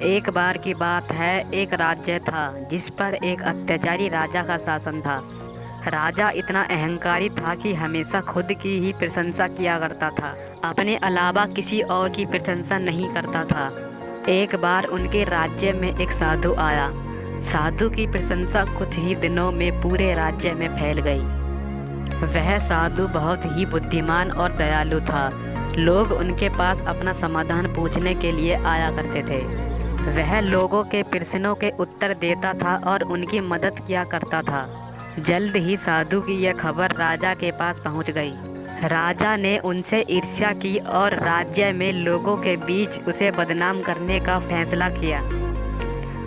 एक बार की बात है, एक राज्य था जिस पर एक अत्याचारी राजा का शासन था। राजा इतना अहंकारी था कि हमेशा खुद की ही प्रशंसा किया करता था, अपने अलावा किसी और की प्रशंसा नहीं करता था। एक बार उनके राज्य में एक साधु आया। साधु की प्रशंसा कुछ ही दिनों में पूरे राज्य में फैल गई। वह साधु बहुत ही बुद्धिमान और दयालु था। लोग उनके पास अपना समाधान पूछने के लिए आया करते थे। वह लोगों के प्रश्नों के उत्तर देता था और उनकी मदद किया करता था। जल्द ही साधु की यह खबर राजा के पास पहुंच गई। राजा ने उनसे ईर्ष्या की और राज्य में लोगों के बीच उसे बदनाम करने का फैसला किया।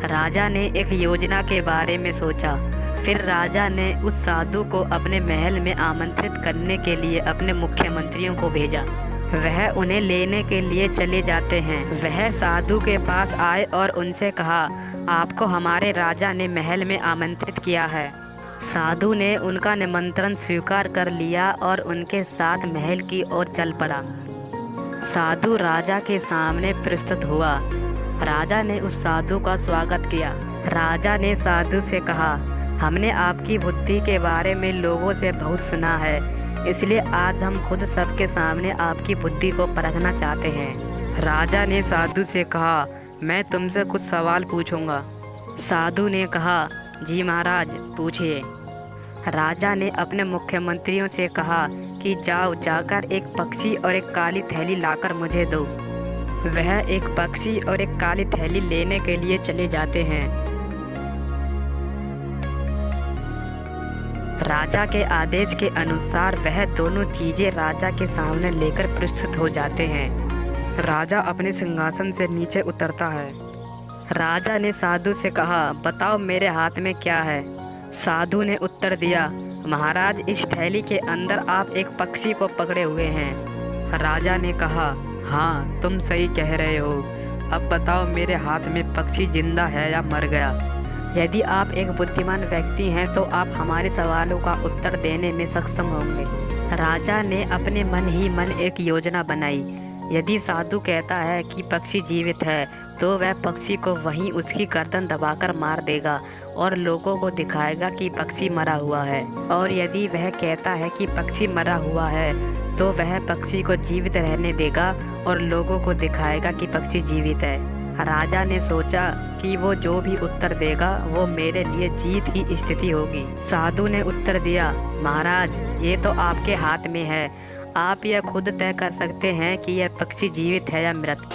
राजा ने एक योजना के बारे में सोचा। फिर राजा ने उस साधु को अपने महल में आमंत्रित करने के लिए अपने मुख्यमंत्रियों को भेजा। वह उन्हें लेने के लिए चले जाते हैं। वह साधु के पास आए और उनसे कहा, आपको हमारे राजा ने महल में आमंत्रित किया है। साधु ने उनका निमंत्रण स्वीकार कर लिया और उनके साथ महल की ओर चल पड़ा। साधु राजा के सामने प्रस्तुत हुआ। राजा ने उस साधु का स्वागत किया। राजा ने साधु से कहा, हमने आपकी बुद्धि के बारे में लोगों से बहुत सुना है, इसलिए आज हम खुद सबके सामने आपकी बुद्धि को परखना चाहते हैं। राजा ने साधु से कहा, मैं तुमसे कुछ सवाल पूछूंगा। साधु ने कहा, जी महाराज पूछिए। राजा ने अपने मुख्यमंत्रियों से कहा कि जाकर एक पक्षी और एक काली थैली लाकर मुझे दो। वह एक पक्षी और एक काली थैली लेने के लिए चले जाते हैं। राजा के आदेश के अनुसार वह दोनों चीजें राजा के सामने लेकर प्रस्तुत हो जाते हैं। राजा अपने सिंहासन से नीचे उतरता है। राजा ने साधु से कहा, बताओ मेरे हाथ में क्या है। साधु ने उत्तर दिया, महाराज इस थैली के अंदर आप एक पक्षी को पकड़े हुए हैं। राजा ने कहा, हाँ तुम सही कह रहे हो। अब बताओ मेरे हाथ में पक्षी जिंदा है या मर गया। यदि आप एक बुद्धिमान व्यक्ति हैं तो आप हमारे सवालों का उत्तर देने में सक्षम होंगे। राजा ने अपने मन ही मन एक योजना बनाई। यदि साधु कहता है कि पक्षी जीवित है तो वह पक्षी को वहीं उसकी गर्दन दबाकर मार देगा और लोगों को दिखाएगा कि पक्षी मरा हुआ है। और यदि वह कहता है कि पक्षी मरा हुआ है तो वह पक्षी को जीवित रहने देगा और लोगों को दिखाएगा कि पक्षी जीवित है। राजा ने सोचा कि वो जो भी उत्तर देगा वो मेरे लिए जीत की स्थिति होगी। साधु ने उत्तर दिया, महाराज ये तो आपके हाथ में है, आप यह खुद तय कर सकते हैं कि यह पक्षी जीवित है या मृत।